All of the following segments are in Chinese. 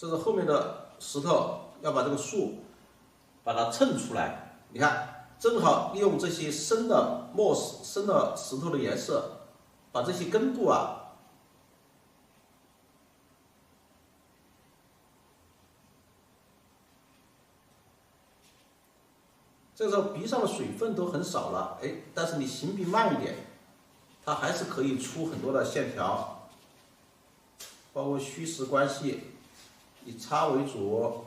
这是后面的石头，要把这个树把它衬出来。你看，正好利用这些深的墨石、深的石头的颜色，把这些根部啊，这个时候笔上的水分都很少了，哎，但是你行笔慢一点，它还是可以出很多的线条，包括虚实关系，以差为主。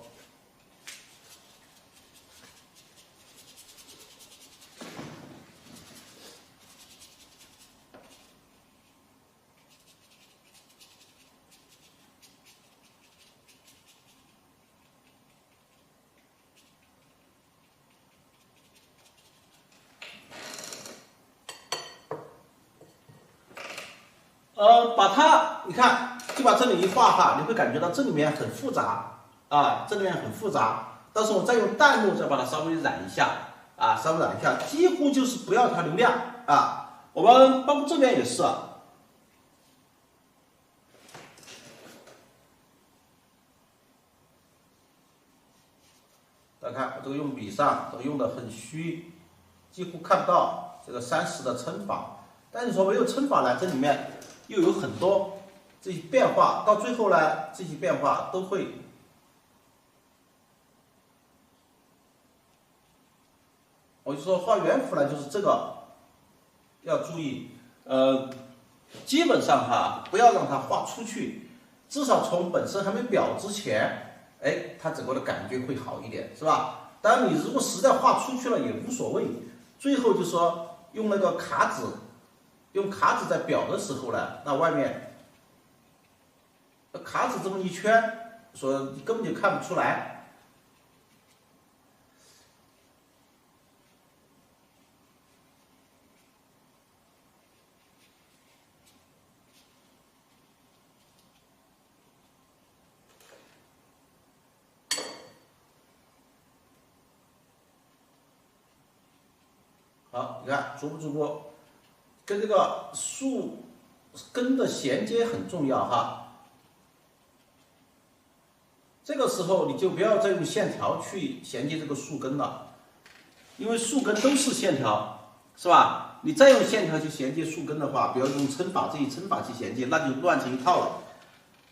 把它，你看，就把这里一画哈，你会感觉到这里面很复杂啊，这里面很复杂。到时候我再用淡墨再把它稍微染一下啊，稍微染一下，几乎就是不要它流亮啊。我们包括这边也是，大家看这个用笔上都用的很虚，几乎看不到这个30的称法。但是说没有称法呢，这里面又有很多这些变化，到最后呢，这些变化都会，我就说画圆弧呢，就是这个要注意，基本上哈，不要让它画出去，至少从本身还没裱之前，哎，它整个的感觉会好一点，是吧？当然，你如果实在画出去了也无所谓，最后就说用那个卡纸。用卡纸在裱的时候呢，那外面卡纸这么一圈，说你根本就看不出来。好，你看逐步逐步。跟这个树根的衔接很重要哈，这个时候你就不要再用线条去衔接这个树根了，因为树根都是线条，是吧？你再用线条去衔接树根的话，比如用称法这一称法去衔接，那就乱成一套了。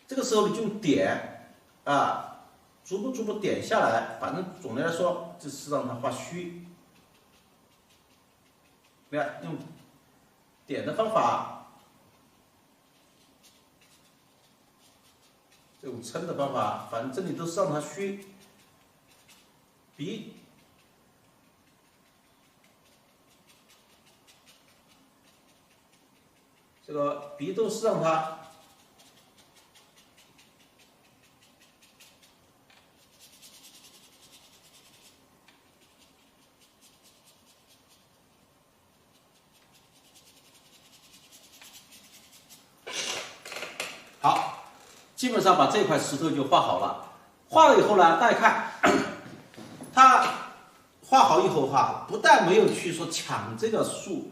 这个时候你就用点啊，逐步逐步点下来，反正总的来说就是让它画虚。你看用点的方法，这种撑的方法，反正这里都是让它虚。笔，这个笔都是让它好，基本上把这块石头就画好了。画了以后呢，大家看，它画好以后哈，不但没有去说抢这个树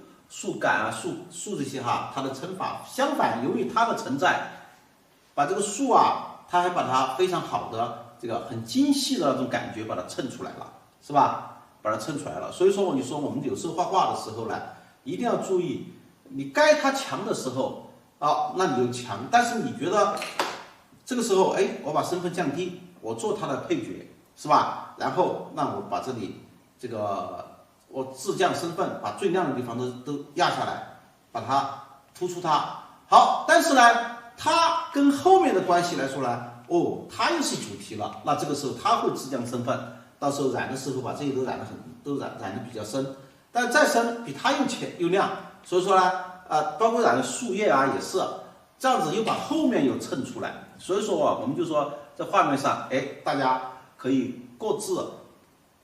干啊、树这些哈，它的称法，相反，由于它的存在，把这个树啊，它还把它非常好的这个很精细的那种感觉把它衬出来了，是吧？把它衬出来了。所以说，你说我们有时候画画的时候呢，一定要注意，你该它强的时候。好，那你就强，但是你觉得这个时候，哎，我把身份降低，我做它的配角，是吧？然后那我把这里这个我自降身份，把最亮的地方都压下来，把它突出它。好，但是呢，它跟后面的关系来说呢，哦，它又是主题了，那这个时候它会自降身份，到时候染的时候把这些都染的比较深，但再深比它又浅又亮，所以说呢。包括染的树叶啊，也是这样子，又把后面又衬出来。所以说啊，我们就说在画面上，哎，大家可以各自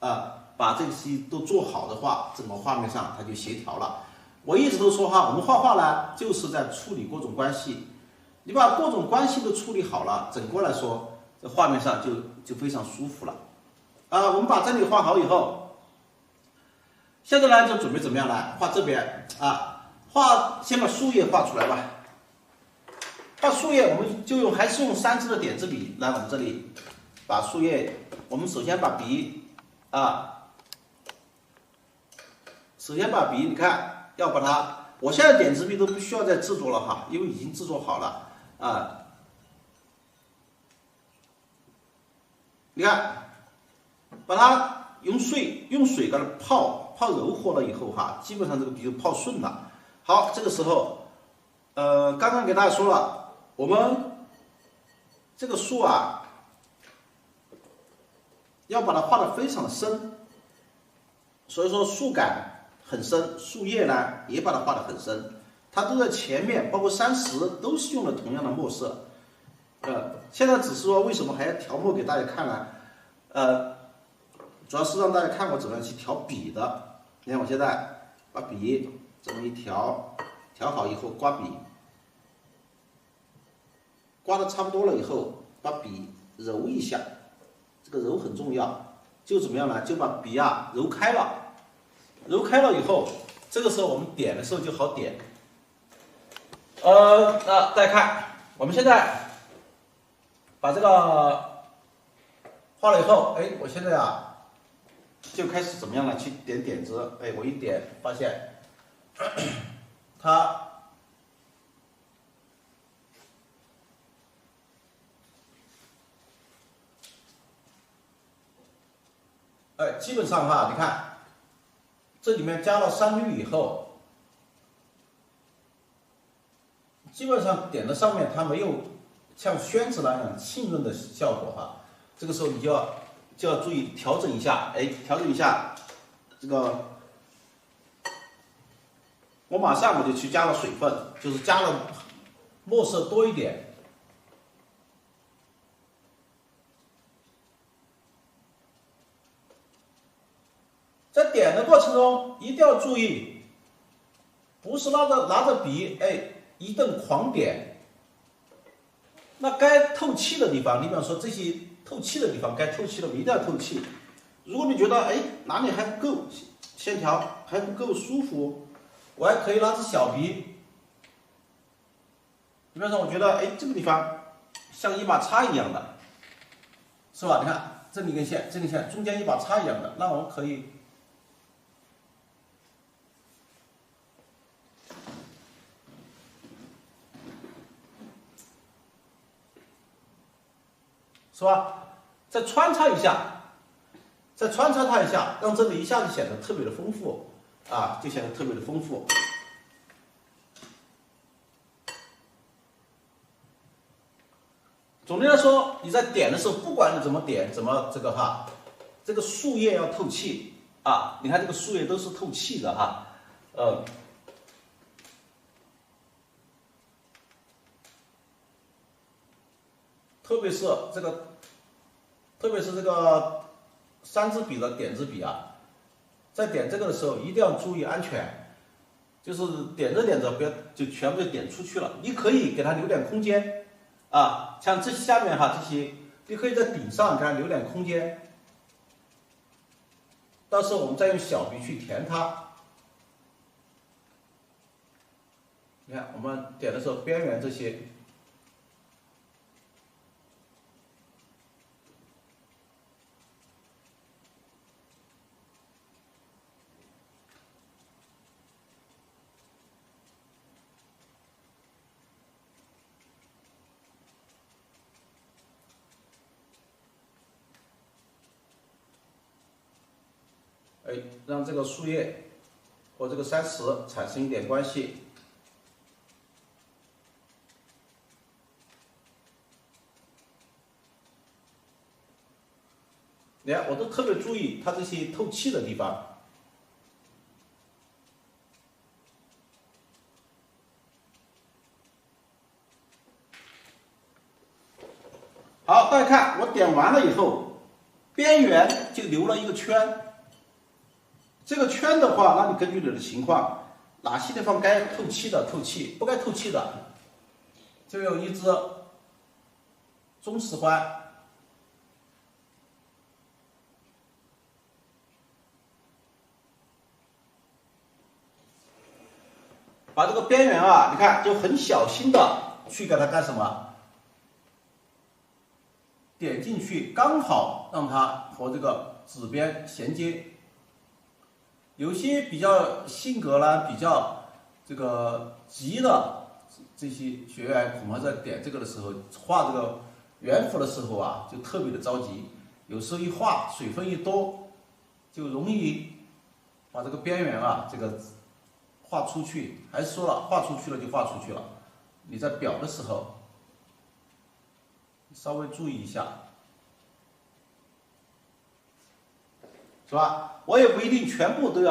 把这些都做好的话，整个画面上它就协调了。我一直都说哈，我们画画呢，就是在处理各种关系。你把各种关系都处理好了，整个来说，这画面上就非常舒服了。我们把这里画好以后，现在呢就准备怎么样来画这边啊？先把树叶画出来吧。画树叶我们就还是用3支的点字笔来我们这里把树叶，我们首先把笔你看要把它，我现在点字笔都不需要再制作了哈，因为已经制作好了啊。你看，把它用水给它泡柔和了以后哈，基本上这个笔就泡顺了。好，这个时候，刚刚给大家说了，我们这个树啊，要把它画的非常的深，所以说树干很深，树叶呢也把它画的很深，它都在前面，包括山石都是用了同样的墨色。现在只是说为什么还要调墨给大家看呢？主要是让大家看我怎么样去调笔的。你看我现在把笔这么一调好以后，刮笔，刮的差不多了以后，把笔揉一下，这个揉很重要，就怎么样呢？就把笔啊揉开了，揉开了以后，这个时候我们点的时候就好点。大家看，我们现在把这个画了以后，哎，我现在啊就开始怎么样呢？去点点子，哎，我一点发现它基本上哈，你看这里面加了3绿以后，基本上点的上面它没有像宣纸那样浸润的效果哈。这个时候你就要注意调整一下，哎，调整一下这个。我马上我就去加了水分，就是加了墨色多一点。在点的过程中一定要注意，不是拿着笔，哎，一顿狂点。那该透气的地方，你比方说这些透气的地方，该透气的一定要透气。如果你觉得哎哪里还不够线条，还不够舒服，我还可以拿支小笔。比方说，我觉得哎这个地方像一把叉一样的，是吧？你看这里一根线，这根线中间一把叉一样的，那我们可以。是吧？再穿插一下，再穿插它一下，让这里一下子显得特别的丰富啊，就显得特别的丰富。总的来说，你在点的时候，不管你怎么点，怎么这个哈，这个树叶要透气啊。你看这个树叶都是透气的哈，特别是这个3支笔的点字笔啊，在点这个的时候一定要注意安全，就是点着点着不要就全部就点出去了。你可以给它留点空间啊，像这下面哈这些，你可以在顶上给它留点空间，到时候我们再用小笔去填它。你看我们点的时候，边缘这些。哎，让这个树叶和这个山石产生一点关系。你看，我都特别注意它这些透气的地方。好，大家看，我点完了以后，边缘就留了一个圈。这个圈的话，那你根据你的情况，哪些地方该透气的透气，不该透气的，就用一支中石灰。把这个边缘啊，你看就很小心的去给它干什么？点进去，刚好让它和这个纸边衔接。有些比较性格呢比较这个急的这些学员，恐怕在点这个的时候，画这个圆弧的时候啊，就特别的着急。有时候一画水分一多，就容易把这个边缘啊这个画出去。还是说了，画出去了就画出去了。你在裱的时候，稍微注意一下。是吧？我也不一定全部都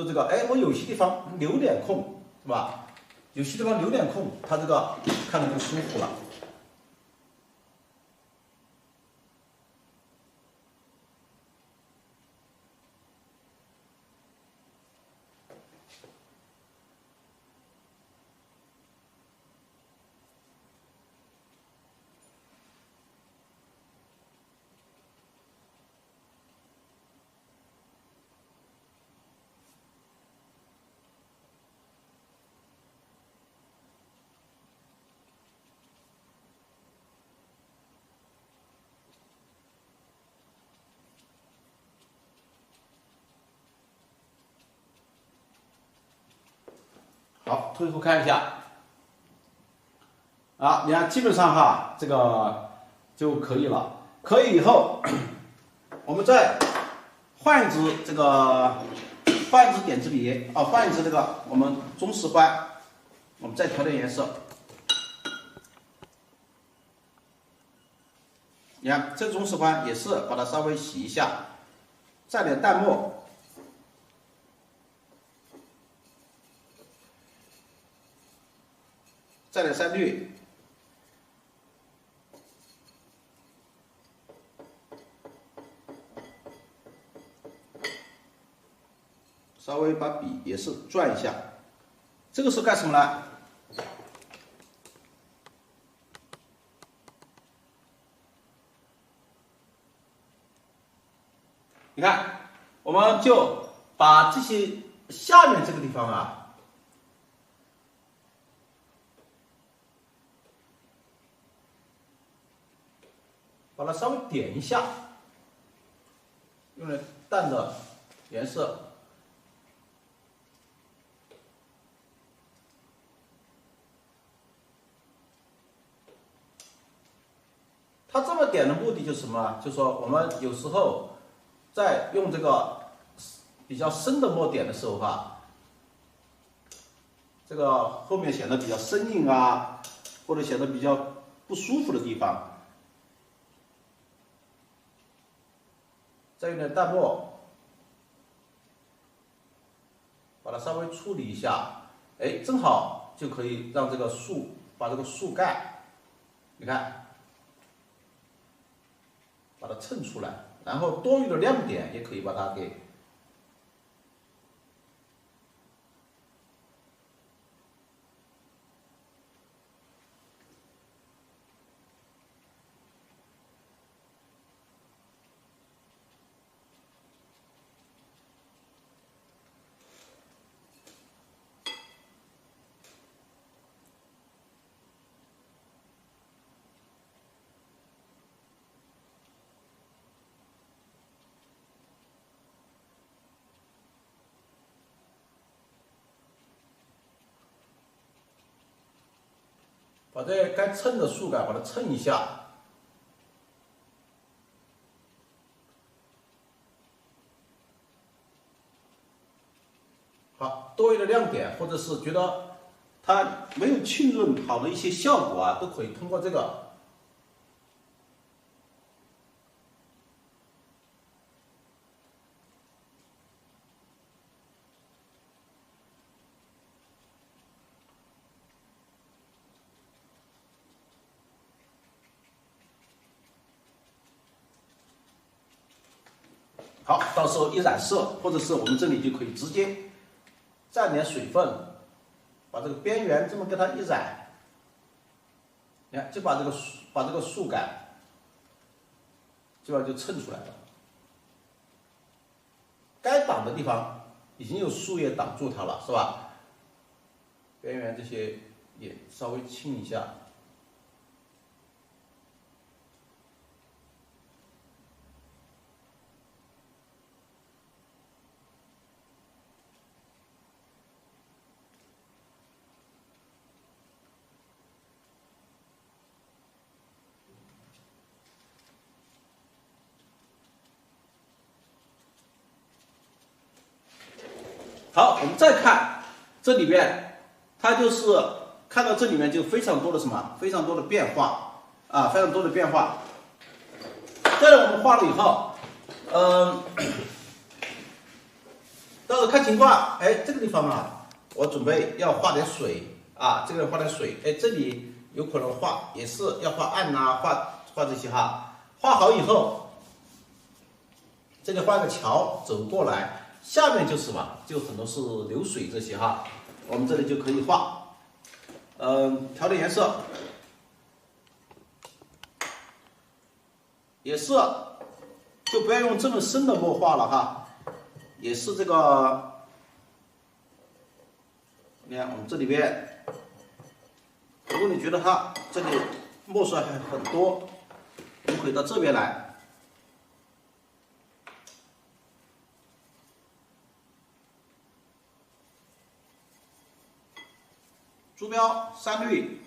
这个，哎，我有些地方留点空，是吧？有些地方留点空，它这个看着就舒服了。好，退后看一下，啊，你看基本上哈，这个就可以了。可以以后，我们再换一支这个，换一支点字笔啊，换一支这个我们中式欢，我们再调点颜色。你看这中式欢也是把它稍微洗一下，蘸点淡墨。再点3绿，稍微把笔也是转一下。这个是干什么呢？你看，我们就把这些下面这个地方啊。把它稍微点一下，用点淡的颜色。它这么点的目的就是什么？就是说我们有时候在用这个比较深的墨点的时候哈，这个后面显得比较生硬啊，或者显得比较不舒服的地方。再用点淡墨，把它稍微处理一下，哎，正好就可以让这个树把这个树干，你看，把它衬出来，然后多余的亮点也可以把它给。把这该衬的树干把它衬一下，好，多余的亮点或者是觉得它没有浸润好的一些效果啊，都可以通过这个。好，到时候一染色，或者是我们这里就可以直接蘸点水分，把这个边缘这么给它一染，你看就把这个树干基本上就衬出来了。该挡的地方已经有树叶挡住它了，是吧？边缘这些也稍微清一下。好，我们再看这里边，它就是看到这里面就非常多的什么，非常多的变化啊，非常多的变化。这里我们画了以后，到时候看情况，哎，这个地方啊，我准备要画点水啊，这个画点水，哎，这里有可能画也是要画岸呐、画这些哈，画好以后，这里画个桥走过来。下面就是什么，就很多是流水这些哈，我们这里就可以画，调点颜色，也是，就不要用这么深的墨画了哈，也是这个，你看我们这里边，如果你觉得它这里墨水还很多，我们可以到这边来。朱标、山绿、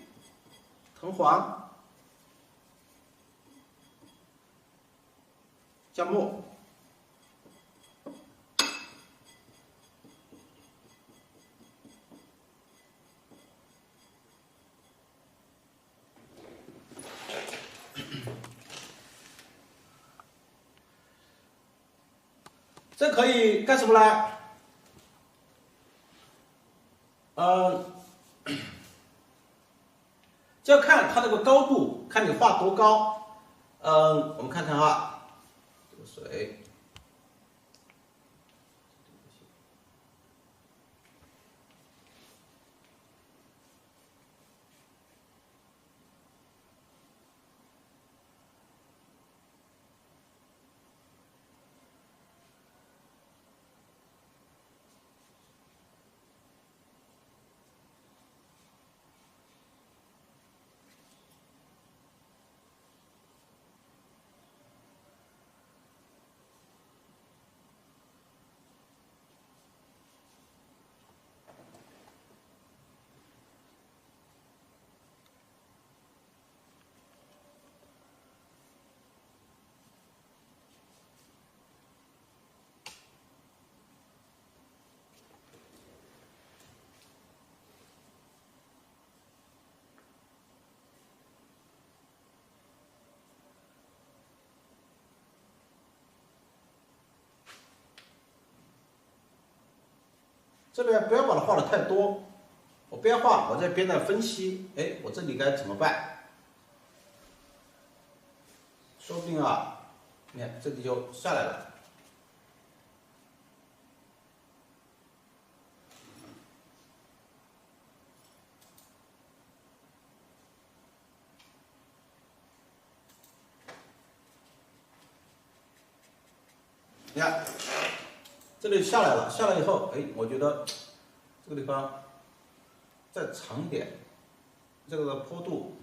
藤黄、姜末，这可以干什么呢？就要看它这个高度，看你画多高。我们看看哈，这个水，这边不要把它画的太多，我边画我在边上分析，哎，我这里该怎么办？说不定啊，你看这里就下来了。你看，这里下来了，下来以后，哎，我觉得这个地方再长一点，这个坡度，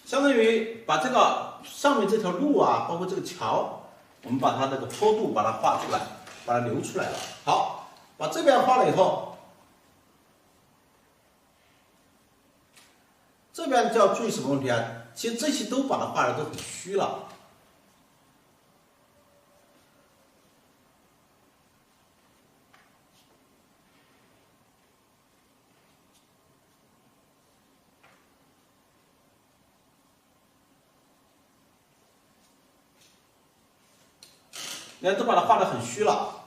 相当于把这个上面这条路啊，包括这个桥，我们把它这个坡度把它画出来，把它留出来了。好，把这边画了以后。这边就要注意什么问题啊？其实这些都把它画的都很虚了。你看，都把它画的很虚了。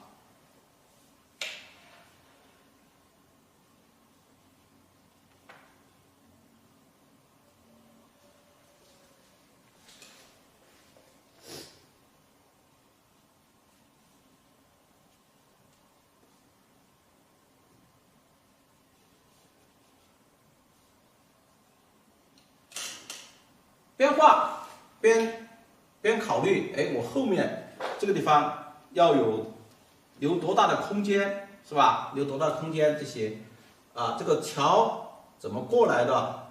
边画边考虑，哎，我后面这个地方要留多大的空间，是吧？留多大的空间这些，啊，这个桥怎么过来的？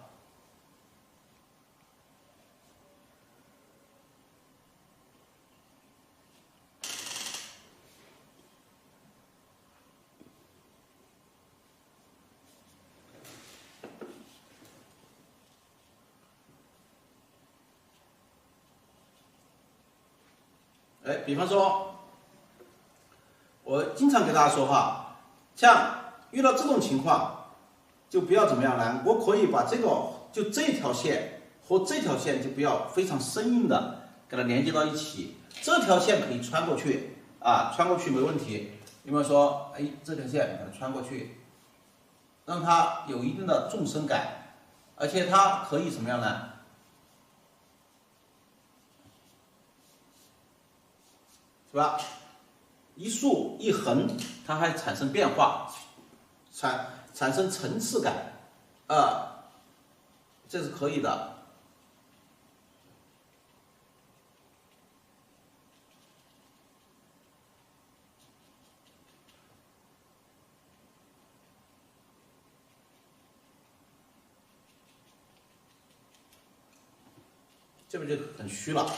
哎，比方说，我经常给大家说哈，像遇到这种情况，就不要怎么样呢？我可以把这条线和这条线就不要非常生硬的给它连接到一起，这条线可以穿过去啊，穿过去没问题。有没有说，哎，这条线给它穿过去，让它有一定的纵深感，而且它可以什么样呢？是吧？一竖一横，它还产生变化，产生层次感，这是可以的。这边就很虚了。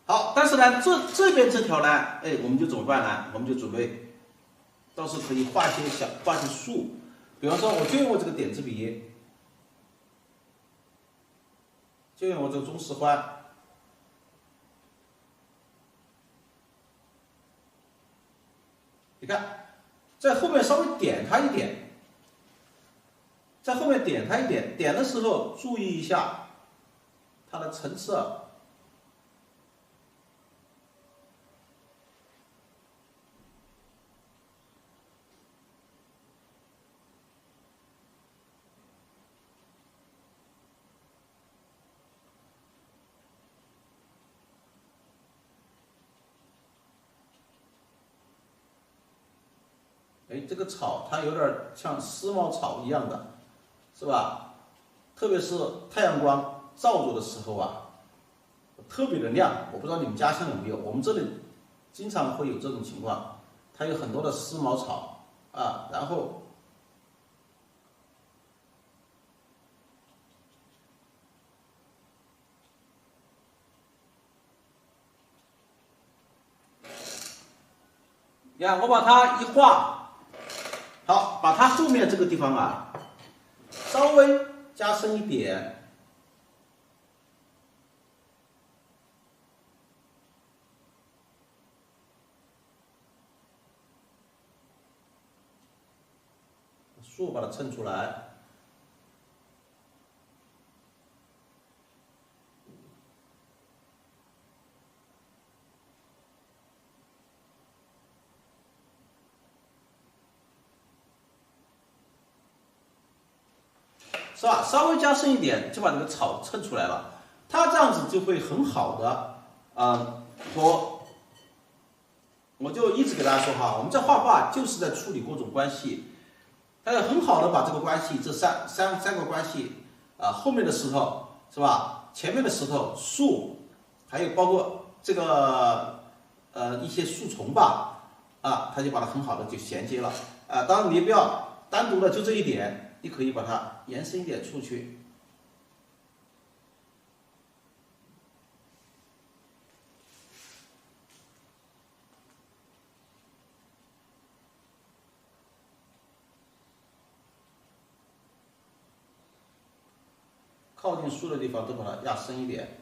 好，但是呢，这边这条呢，哎，我们就怎么办呢？我们就准备，到时候可以画些竖，比方说，我就用我这个点字笔，就用我这个中式欢，你看，在后面稍微点它一点，在后面点它一点，点的时候注意一下它的层次。哎，这个草它有点像丝毛草一样的，是吧？特别是太阳光照着的时候啊，特别的亮。我不知道你们家乡有没有，我们这里经常会有这种情况，它有很多的丝毛草啊，然后你看我把它一画。好，把它后面这个地方啊，稍微加深一点，竖把它衬出来。是吧？稍微加深一点，就把这个草衬出来了。它这样子就会很好的，我就一直给大家说哈，我们在画画就是在处理各种关系，它要很好的把这个关系，这三个关系，后面的石头是吧？前面的石头、树，还有包括这个一些树丛吧，它就把它很好的就衔接了。当然你不要单独的就这一点。你可以把它延伸一点出去，靠近树的地方都把它压深一点，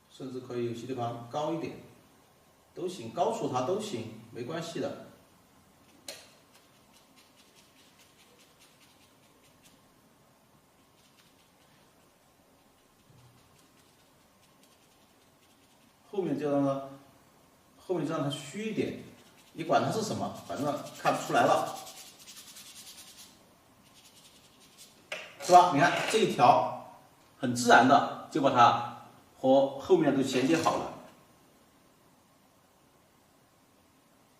甚至可以有些地方高一点，都行，高处它都行，没关系的。后面就让它虚一点，你管它是什么，反正看不出来了，是吧？你看这一条很自然的就把它和后面都衔接好了。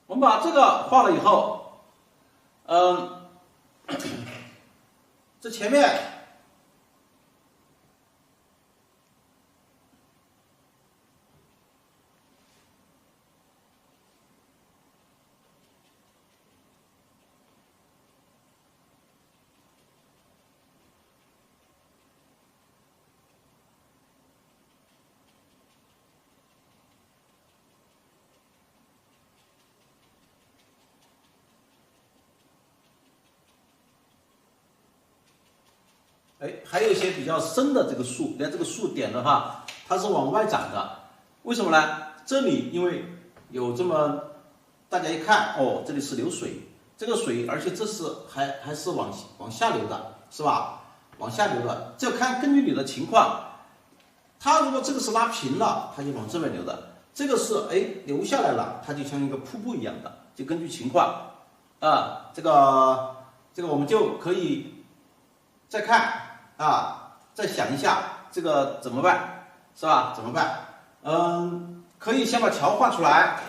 我们把这个画了以后，这前面。哎，还有一些比较深的这个树，连这个树点的话，它是往外长的，为什么呢？这里因为有这么，大家一看，哦，这里是流水，这个水，而且这是还是往下流的，是吧？往下流的，这根据你的情况，它如果这个是拉平了，它就往这边流的；这个是流下来了，它就像一个瀑布一样的，就根据情况啊，这个我们就可以再看啊，再想一下这个怎么办，是吧？怎么办？可以先把桥画出来。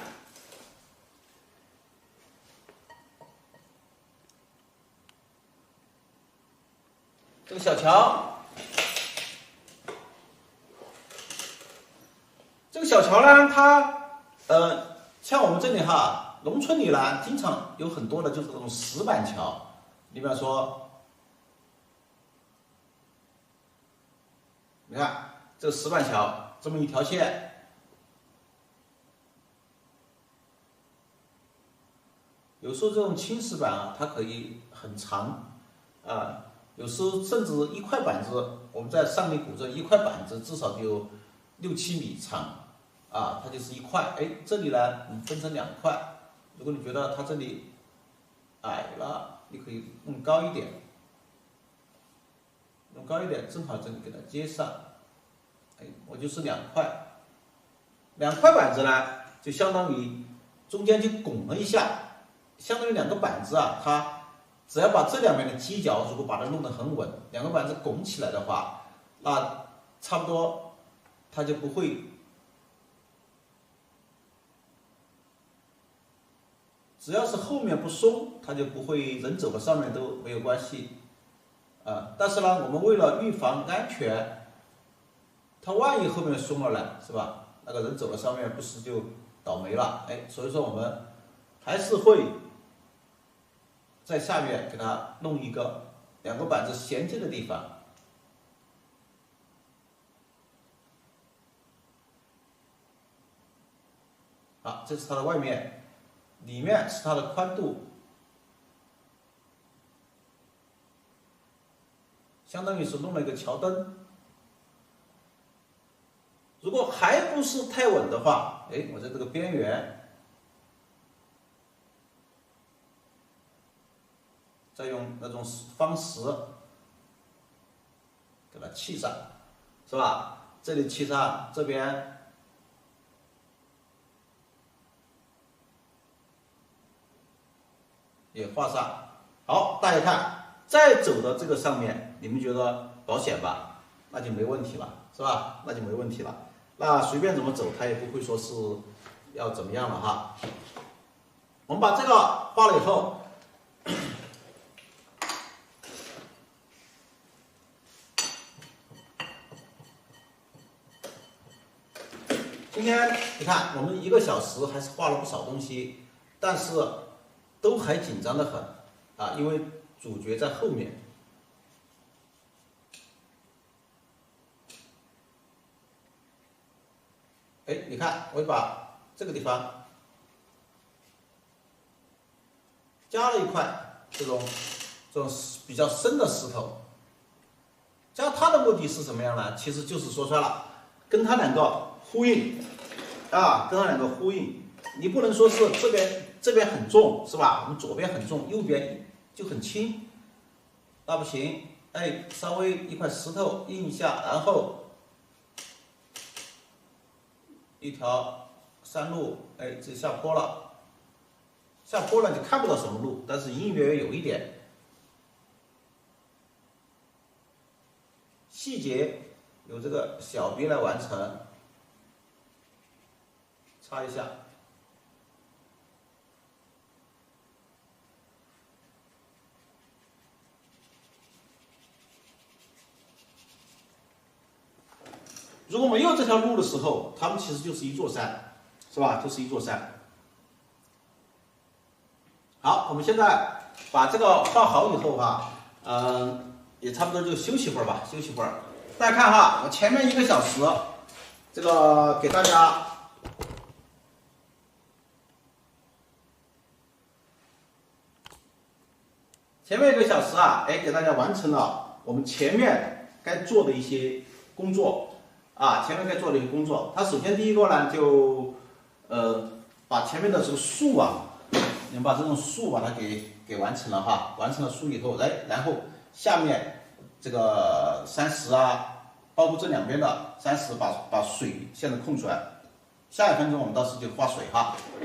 这个小桥，这个小桥呢，它像我们这里哈，农村里呢，经常有很多的就是这种石板桥。你比方说，你看这个石板桥这么一条线，有时候这种青石板啊，它可以很长啊。有时候甚至一块板子，我们在上面古镇一块板子至少就有6、7米长，啊，它就是一块。这里呢，你分成2块。如果你觉得它这里矮了，你可以弄高一点，弄高一点，正好这里给它接上。我就是2块，2块板子呢，就相当于中间就拱了一下，相当于2个板子啊，它。只要把这两边的犄角，如果把它弄得很稳，2个板子拱起来的话，那差不多它就不会，只要是后面不松，它就不会人走到上面都没有关系啊。但是呢，我们为了预防安全，它万一后面松了呢，是吧？那个人走到上面不是就倒霉了？所以说我们还是会。在下面给它弄一个2个板子衔接的地方，好，这是它的外面，里面是它的宽度，相当于是弄了一个桥墩。如果还不是太稳的话，我在这个边缘。再用那种方石给它砌上，是吧？这里砌上，这边也画上。好，大家看，再走到这个上面，你们觉得保险吧？那就没问题了，是吧？那就没问题了。那随便怎么走，它也不会说是要怎么样了哈。我们把这个画了以后。今天你看，我们1个小时还是画了不少东西，但是都还紧张的很啊，因为主角在后面。你看，我把这个地方加了一块这种比较深的石头，加它的目的是什么样呢？其实就是说出来了，跟它2个呼应啊，跟它2个呼应。你不能说是这边很重，是吧？我们左边很重，右边就很轻，那不行。稍微一块石头印一下，然后一条山路，这下坡了，下坡了就看不到什么路，但是隐隐约约有一点细节，由这个小笔来完成。擦一下，如果没有这条路的时候，它们其实就是一座山，是吧？就是一座山。好，我们现在把这个画好以后哈，也差不多就休息会儿吧，休息会儿。大家看哈，我前面1个小时，这个给大家。前面1个小时啊，给大家完成了我们前面该做的一些工作啊，前面该做的一些工作。它首先第一个呢，就把前面的这个树啊，你们把这种树把它给完成了哈，完成了树以后，然后下面这个山石啊，包括这两边的山石把水现在空出来。下一分钟我们到时就画水哈。